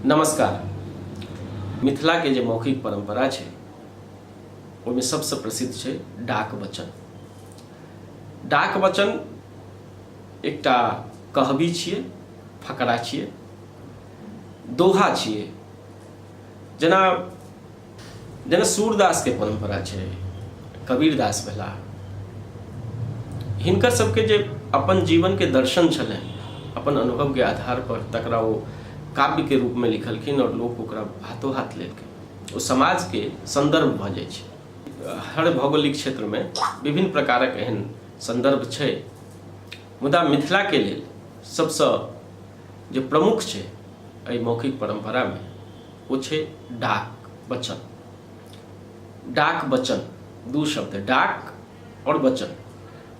नमस्कार। मिथिला के जे मौखिक परंपरा छै ओहिमे सबसे प्रसिद्ध छै डाक वचन। डाक वचन एकटा कहबी छियै, फकरा छियै, दोहा छियै। जेना जेना सूरदास के परंपरा छै, कबीरदास भेला, हिनकर सबके जे अपन जीवन के दर्शन छलनि, अपन अनुभव के आधार पर तकरा ओ काव्य के रूप में लिखलखिन और लोग ओकरा हाथों हाथ लेलखिन। ओ समाज के संदर्भ भऽ जाइ छै। हर भौगोलिक क्षेत्र में विभिन्न प्रकारक एहन संदर्भ छै, मुदा मिथिला के लेल सबसँ जे प्रमुख छै एहि मौखिक परंपरा में वो छै डाक वचन। डाक वचन दू शब्द, डाक और वचन,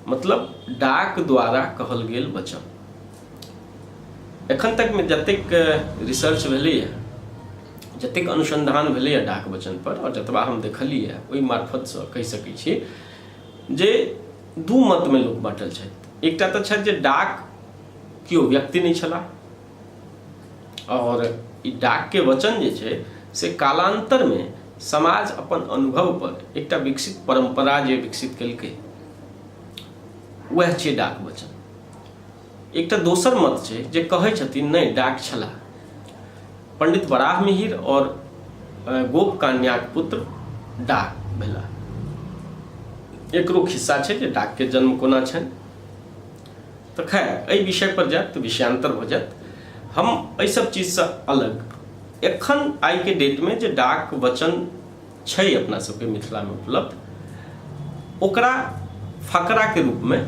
मतलब डाक द्वारा कहल गेल वचन। एखन तक में जतेक रिसर्च भेलैए, जतेक अनुसंधान भेलैए डाक वचन पर, और जतबा हम देखलिए ओहि मार्फत से कहि सकै छी जे दू मत में लोक बाँटल छथि। एकटा तऽ छथि जे डाक केओ व्यक्ति नहीं छलाह, और ई डाक के वचन जे छै से कालांतर में समाज अपन अनुभव पर एकटा विकसित परंपरा जे विकसित केलकै वह छै डाक वचन। एकटा दोसर मत छै जे कहै छथिन नहीं, डाक छला। पंडित वराह मिहिर और गोप कान्याक पुत्र डाक भेला। एकरो खिस्सा छै जे डाक के जन्म कोना छनि। तो खैर एहि विषय पर जायत तो विषयांतर हो जायत। हम एहि सब चीज से अलग एखन आई के डेट में जे डाक वचन छै अपना सबके मिथिला में उपलब्ध, ओकरा फकरा के रूप में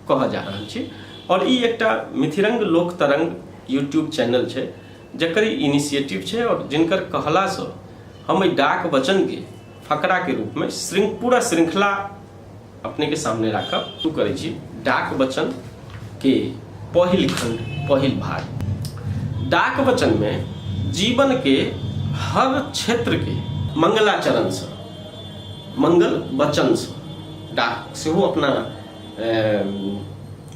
कहा जा रहल छै। और ई एकटा मिथिरंग लोक तरंग यूट्यूब चैनल छै जकर इनिशिएटिव छै, और जिनकर कहला से हम ई डाक वचन के फकरा के रूप में पूरा श्रृंखला अपने के सामने राखब शुरू करै छी। डाक वचन के पहिल खंड, पहिल भाग। डाक वचन में जीवन के हर क्षेत्र के मंगलाचरण से, मंगल वचन से, डाक से वो अपना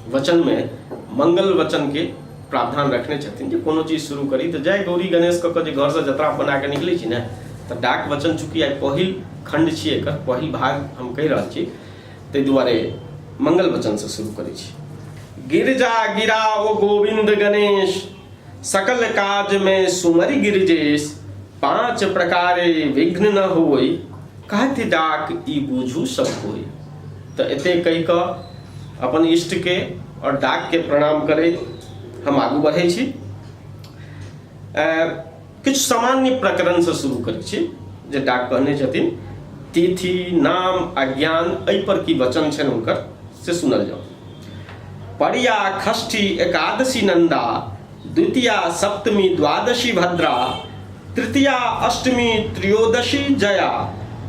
वचन में मंगल वचन के प्रावधान रखने छथिन। जे कोनो चीज शुरू करी तो जय गौरी गणेश कऽ के जे घर से जतरा बना के निकलै छी ने, तो डाक वचन चूंकि आई पहिल खंड छियै, एकर पहिल भाग हम कहि रहल छी, ताहि दुआरे मंगल वचन से शुरू करै छी। गिरजा गिरा ओ गोविंद गणेश, सकल काज में सुमरि गिरजेश, पांच प्रकारे विघ्न न होई, कहति डाक ई बूझू सब कोई। तो एते कहि कऽ अपन इष्ट के और डाक के प्रणाम करे हम आगू बढ़े छी। किछु सामान्य प्रकरण से शुरू करै छी जे डाक कहने छथिन। तिथि, नाम, अज्ञान, एहि पर की वचन छनि हुनकर से सुनल जाओ। परिया, षष्ठी, एकादशी नंदा, द्वितीया, सप्तमी, द्वादशी भद्रा, तृतीया, अष्टमी, त्रयोदशी जया,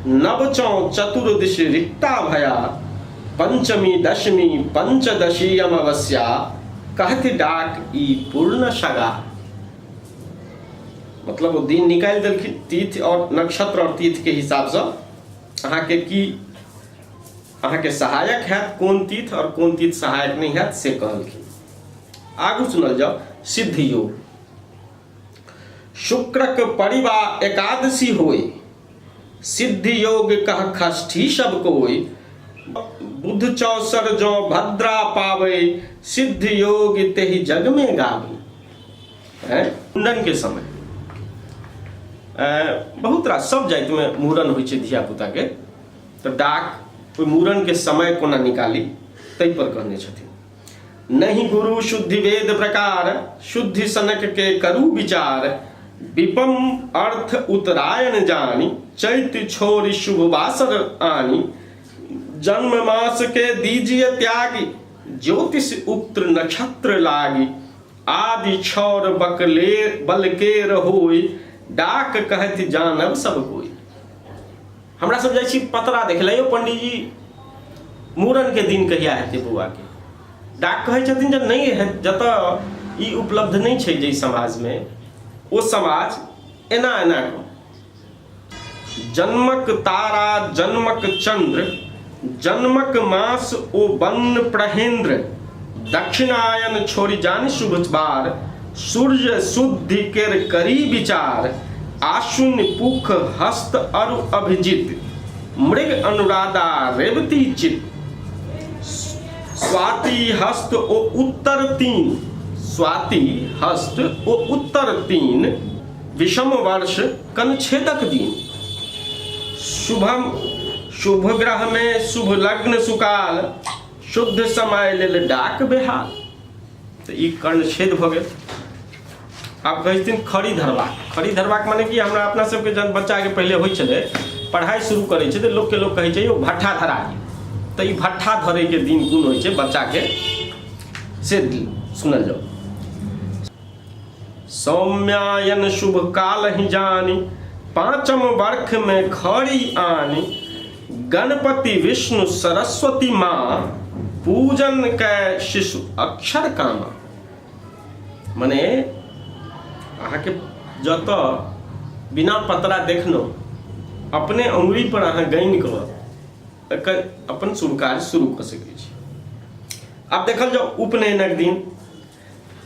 नवचौ, चतुर्दश रिक्ता भया, पंचमी, दशमी, पंचदशी अमावस्या, कहति डाक ई पूर्ण सगा। मतलब वो दिन निकाल देलखिन तिथि और नक्षत्र और तिथि के हिसाब से अहाँके की अहाँके सहायक हैत, कोन तिथि और कोन तिथि सहायक नहीं हैत से कहलखिन। आगू सुनल जाओ। सिद्ध योग, शुक्रक परिवा एकादशी होय, सिद्ध योग कह षष्ठी सब कोय, बुध चौसर जो भद्रा पावे, सिद्ध योग तेहि जग में गावे। मुंडन के समय बहुत रास सब जाति में मूड़न होइ छै धिया पुता के, तो डाक ओहि मूड़न के समय कोना निकाली ताहि पर कहने छथिन। नहीं गुरु शुद्धि वेद प्रकार, शुद्धि सनक के करू विचार, विपम अर्थ उत्तरायण जानी, चैत छोरी शुभ वासर आनी, जन्म मास के दीजिए त्यागी, ज्योतिष उक्त नक्षत्र लागी, आदि छौर बलकेर होई, डाक कहत जानब सब कोई। हमरा सब जाइ छी पतरा देखले यौ पंडित जी मूड़न के दिन कहिया हेतै बौआ के। डाक कहै छथिन जे नहीं है, जतऽ ई उपलब्ध नहीं छै जे समाज में, ओ समाज एना एना जन्मक तारा, जन्मक चंद्र, जन्मक मास ओ बन प्रहेंद्र, दक्षिणायन छोड़ी जान शुभ बार, सूर्य शुद्धि केर करी विचार, आशुन पुख हस्त अरु अभिजित, मृग अनुराधा रेवती चित, स्वाति हस्त ओ उत्तर तीन, स्वाति हस्त ओ उत्तर तीन, विषम वर्ष कन छेदक दिन, शुभम शुभ ग्रह में शुभ लग्न सुकाल, शुद्ध समय लेल डाक बेहाल। तो ई कर्ण छेद भ गेल। आप कहै छथिन खड़ी धरबाक, खड़ी धरबाक माने कि हमरा अपना सबके जन बच्चा के पहले होइ छलै, पढ़ाई शुरू करै छै तऽ लोग कहै छै यौ भट्ठा धरा दी। तऽ ई भट्ठा धरे के दिन कोन होइ छै बच्चा के से सुनल जाओ। सौम्यायन शुभ काल ही जानी, पांचम वर्ष में खड़ी आनी, गणपति विष्णु सरस्वती माँ, पूजन के शिशु अक्षर कामा। मने अहाँ के जत बिना पतरा देखनो अपने अंगुली पर अहाँ गैन कर अपन शुभ कार्य शुरू कर सकै छी। आब देखल जाओ उपनयनक दिन।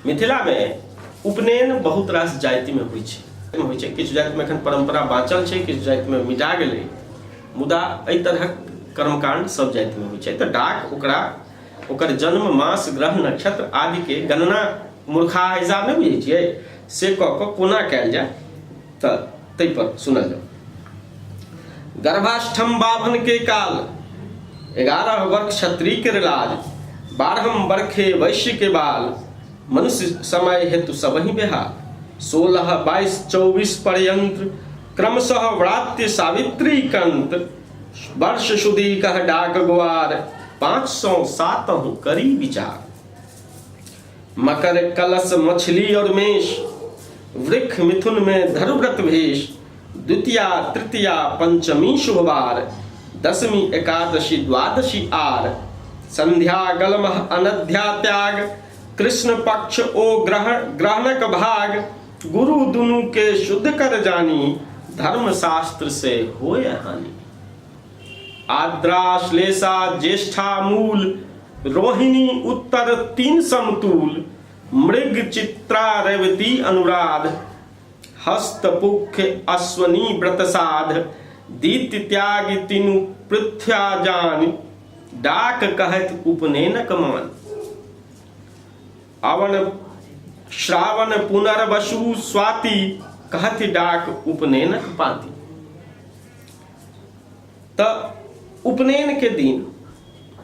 मिथिला में उपनयन बहुत रास जाति में होइ छै। किछु जाति में एखन परंपरा बाँचल छै, किछु जाति में मिटा गेलै, मुदा एहि तरहक कर्मकांड सब जाति में होइ छै। तऽ डाक ओकरा ओकर जन्म मास ग्रह नक्षत्र आदि के गणना मूर्खा हिसाब नहीं बुझे छियै से कऽ कोना कयल जाय तऽ तै पर सुनल जाओ। गर्भाष्टम बाभन के काल, 11 वर्ष क्षत्रिय के राज, 12 वर्षे वैश्य के बाल, मनुष्य समय हेतु सबहि बेहाल, 16, 22, 24 पर्यंत क्रमशः व्रात्य सावित्री कंत, वर्ष सुधी कह डाक गुआर, 507 करी विचार। मकर कलश मछली और मेष, वृक्ष मिथुन में धरुव्रत भेष, द्वितीया तृतीया पंचमी शुभवार, दशमी एकादशी द्वादशी आर, संध्या गलम अनध्या त्याग, कृष्ण पक्ष ओ ग्रहणक भाग, गुरु दुनु के शुद्ध कर जानी, धर्म शास्त्र से होय हानि। आद्रा श्लेषा ज्येष्ठा मूल, रोहिणी उत्तर 3 समतूल, मृग चित्रा रेवती अनुराध, हस्तपुख अश्वनी व्रतसाध, दीति त्याग तीनु पृथ्व्या जान, डाक कहत उपनयनक मान। अवन श्रावण पुनर्वसु स्वाति, कहत डाक उपनयनक पाती। त उपनयन के दिन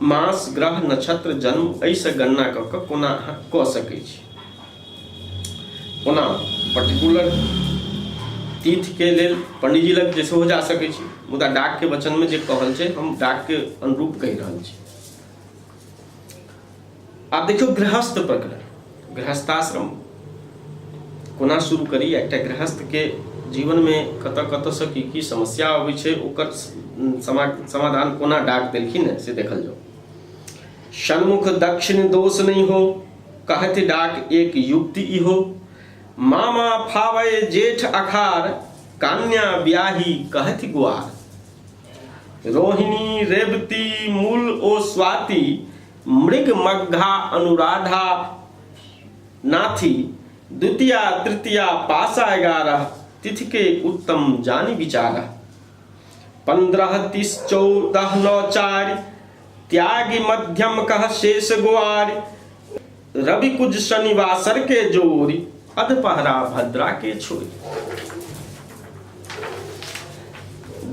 मास ग्रह नक्षत्र जन्म ऐसे गणना कऽ कोना कऽ सकै छी। कोना पर्टिकुलर तिथि के लेल पंडित जी लग जैसे हो जा सकै छी, मुदा डाक के वचन में जे कहल छै हम डाक के अनुरूप कहि रहल छी। आप देखियो गृहस्थ प्रकरण, गृहस्थाश्रम कोना शुरू करी। एकटा गृहस्थ के जीवन में कतऽ से की समस्या अबै छै ओकर समाधान कोना डाक देलखिन है से देखल जाओ। सन्मुख दक्षिण दोष नहीं हो, कहत डाक एक युक्ति इहो, मामा फावय जेठ अखार, कन्या ब्याही कहत गुआर। रोहिणी रेवती मूल ओ स्वाति, मृग मघा अनुराधा नाथी, द्वितीया तृतीया पासा 11, तिथि के उत्तम जानी विचारा। 15, 30, 14, 9, 4, त्यागी मध्यम कह शेष गुआर, रवि कुज शनिवासर के जोरी, अधपहरा भद्रा के छोरी।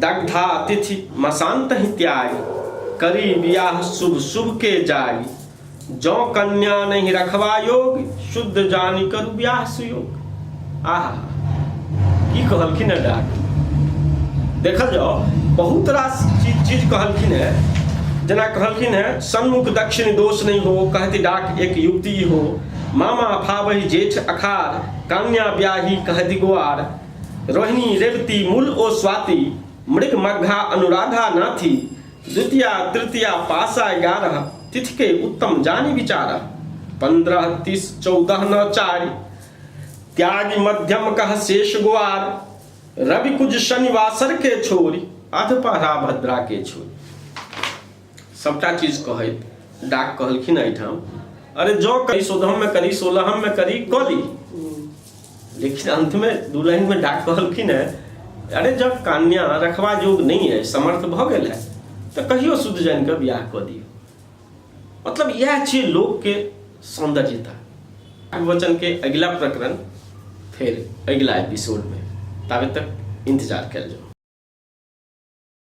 दग्धा तिथि मसांत ही त्यागी, करी ब्याह शुभ शुभ के जागी, जो कन्या नहीं रखवा योग, शुद्ध जानी करू ब्याह सुयोग। आहा की कहलखिन है डाक। देखल जाओ बहुत रास चीज कहलखिन है। जना कहलखिन है सन्मुख दक्षिण दोष नहीं हो, कहती डाक एक युक्ति हो, मामा फावही जेठ अखार, कन्या ब्याही कहती गुआर। रोहिणी रेवती मूल ओ स्वाति, मृग मघा अनुराधा नाथी, द्वितीया तृतीया पासा 11, तिथि के उत्तम जानी विचारा। 15, 30, 14, 9, 4, त्यागी मध्यम कह शेष गुआर, रवि कुज शनिवासर के छोरी, अधपहरा भद्रा के छोरी। सबटा चीज कहत डाक कहलखिन एहिठाम, अरे जो करी 14 में करी 16 में करी कली, लेकिन अंत में 2 लाइन में डाक कहलखिन है, अरे जब कन्या रखवा जोग नहीं है, समर्थ भ गेल है, तो कहियो शुद्ध जान के बियाह कऽ दियौ। मतलब यह छै लोक के सौंदर्यता। वचन के अगला प्रकरण फिर अगला एपिसोड में, ताबे तक इंतजार कल जाओ।